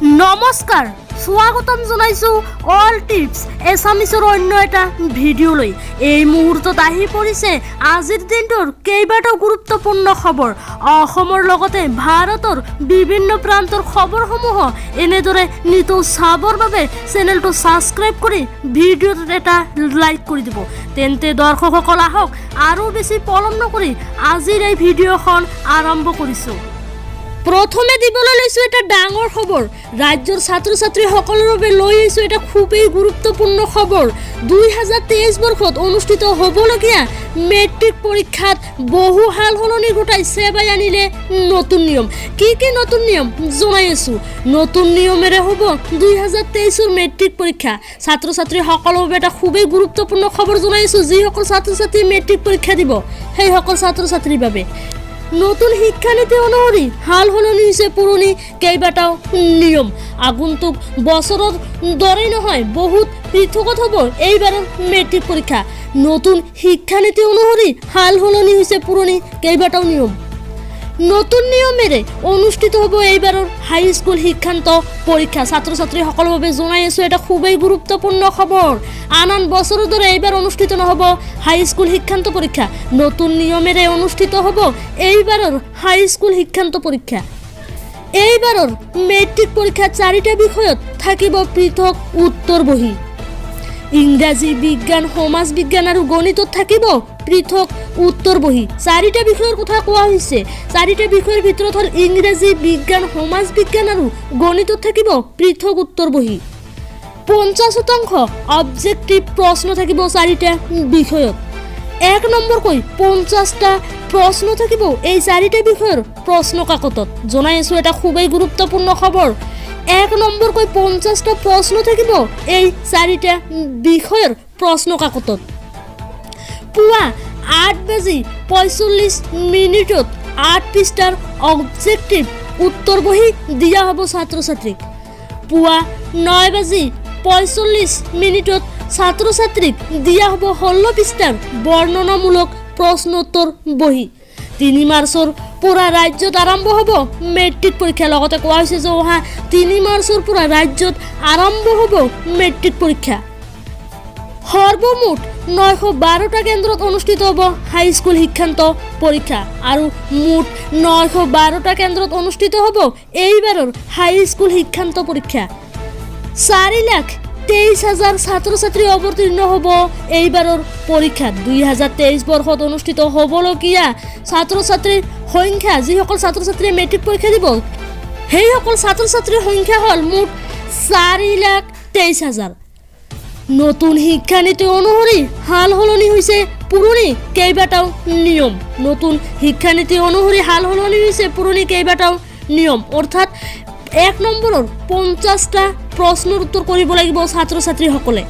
নমস্কাৰ স্বাগতম জনাইছো অল টিপস এছামিছৰ অন্য এটা ভিডিঅ'লৈ। এই মুহূৰ্তত আহি পৰিছে আজিৰ দিনটোৰ কেইবাটাও গুৰুত্বপূৰ্ণ খবৰ। অসমৰ লগতে ভাৰতৰ বিভিন্ন প্ৰান্তৰ খবৰসমূহ এনেদৰে নিতৌ চাবৰ বাবে চেনেলটো ছাবস্ক্ৰাইব কৰি ভিডিঅ'টোত এটা লাইক কৰি দিব। তেন্তে দৰ্শকসকল আহক আৰু বেছি পলম নকৰি আজিৰ এই ভিডিঅ'খন আৰম্ভ কৰিছোঁ। প্ৰথমে দিবলৈ লৈছোঁ এটা ডাঙৰ খবৰ। ৰাজ্যৰ ছাত্ৰ ছাত্ৰীসকলৰ বাবে লৈ আহিছোঁ এটা খুবেই গুৰুত্বপূৰ্ণ খবৰ। 2023 বৰ্ষত অনুষ্ঠিত হ'বলগীয়া মেট্ৰিক পৰীক্ষাত বহু সাল সলনি ঘটাই সেবাই আনিলে নতুন নিয়ম। কি নতুন নিয়ম জনাই আছোঁ। নতুন নিয়মেৰে হ'ব 2023ৰ মেট্ৰিক পৰীক্ষা। ছাত্ৰ ছাত্ৰীসকলৰ বাবে এটা খুবেই গুৰুত্বপূৰ্ণ খবৰ জনাই আছোঁ। যিসকল ছাত্ৰ ছাত্ৰীয়ে মেট্ৰিক পৰীক্ষা দিব সেইসকল ছাত্ৰ ছাত্ৰীৰ বাবে নতুন শিক্ষানীতি অনুসৰি হাল সলনি হৈছে পুৰণি কেইবাটাও নিয়ম। আগন্তুক বছৰৰ দৰেই নহয়, বহুত পৃথকত হ'ব এইবাৰৰ মেট্ৰিক পৰীক্ষা। নতুন শিক্ষানীতি অনুসৰি হাল সলনি হৈছে পুৰণি কেইবাটাও নিয়ম। নতুন নিয়মেৰে অনুষ্ঠিত হ'ব এইবাৰৰ হাইস্কুল শিক্ষান্ত পৰীক্ষা। ছাত্ৰ ছাত্ৰীসকলৰ বাবে জনাই আছোঁ এটা খুবেই গুৰুত্বপূৰ্ণ খবৰ। আন বছৰৰ দৰে এইবাৰ অনুষ্ঠিত নহ'ব হাইস্কুল শিক্ষান্ত পৰীক্ষা। নতুন নিয়মেৰে অনুষ্ঠিত হ'ব এইবাৰৰ হাইস্কুল শিক্ষান্ত পৰীক্ষা। এইবাৰৰ মেট্ৰিক পৰীক্ষা 4টা বিষয়ত থাকিব পৃথক উত্তৰ বহী। ইংৰাজী, বিজ্ঞান, সমাজ বিজ্ঞান আৰু গণিতত থাকিব পৃথক উত্তৰ বহী। 4টা বিষয়ৰ কথা কোৱা হৈছে। 4টা বিষয়ৰ ভিতৰত হ'ল ইংৰাজী, বিজ্ঞান, সমাজ বিজ্ঞান আৰু গণিতত থাকিব পৃথক উত্তৰ বহী। 50% অবজেক্টিভ প্ৰশ্ন থাকিব 4টা বিষয়ত। 1 নম্বৰকৈ 50টা প্ৰশ্ন থাকিব এই 4টা বিষয়ৰ প্ৰশ্ন কাকতত। জনাই আছোঁ এটা খুবেই গুৰুত্বপূৰ্ণ খবৰ। 1 নম্বৰকৈ 50টা প্ৰশ্ন থাকিব এই 4টা বিষয়ৰ প্ৰশ্ন কাকতত। পুৱা 8:45 8 পৃষ্ঠাৰ অবজেক্টিভ উত্তৰ বহী দিয়া হ'ব ছাত্ৰ ছাত্ৰীক। পুৱা 9:45 ছাত্ৰ ছাত্ৰীক দিয়া হ'ব 16 পৃষ্ঠাৰ বৰ্ণনামূলক প্ৰশ্নোত্তৰ বহী। 3 মাৰ্চৰ পৰা ৰাজ্যত আৰম্ভ হ'ব মেট্ৰিক পৰীক্ষা। লগতে কোৱা হৈছে যে অহা 3 মাৰ্চৰ পৰা ৰাজ্যত আৰম্ভ হ'ব মেট্ৰিক পৰীক্ষা। সৰ্বমুঠ 912টা কেন্দ্ৰত অনুষ্ঠিত হ'ব হাইস্কুল শিক্ষান্ত পৰীক্ষা আৰু মুঠ 912টা কেন্দ্ৰত অনুষ্ঠিত হ'ব এইবাৰৰ হাইস্কুল শিক্ষান্ত পৰীক্ষা। 4,23,000 ছাত্ৰ ছাত্ৰী অৱতীৰ্ণ হ'ব এইবাৰৰ পৰীক্ষাত। 2023 বৰ্ষত অনুষ্ঠিত হ'বলগীয়া ছাত্ৰ ছাত্ৰীৰ সংখ্যা, যিসকল ছাত্ৰ ছাত্ৰীয়ে মেট্ৰিক পৰীক্ষা দিব সেইসকল ছাত্ৰ ছাত্ৰীৰ সংখ্যা হ'ল মুঠ 4,23,000। নতুন শিক্ষানীতি অনুসৰি হাল সলনি হৈছে পুৰণি কেইবাটাও নিয়ম। নতুন শিক্ষানীতি অনুসৰি হাল সলনি হৈছে পুৰণি কেইবাটাও নিয়ম। অৰ্থাৎ 1 নম্বৰৰ 50টা প্ৰশ্নৰ উত্তৰ কৰিব লাগিব ছাত্ৰ ছাত্ৰীসকলে।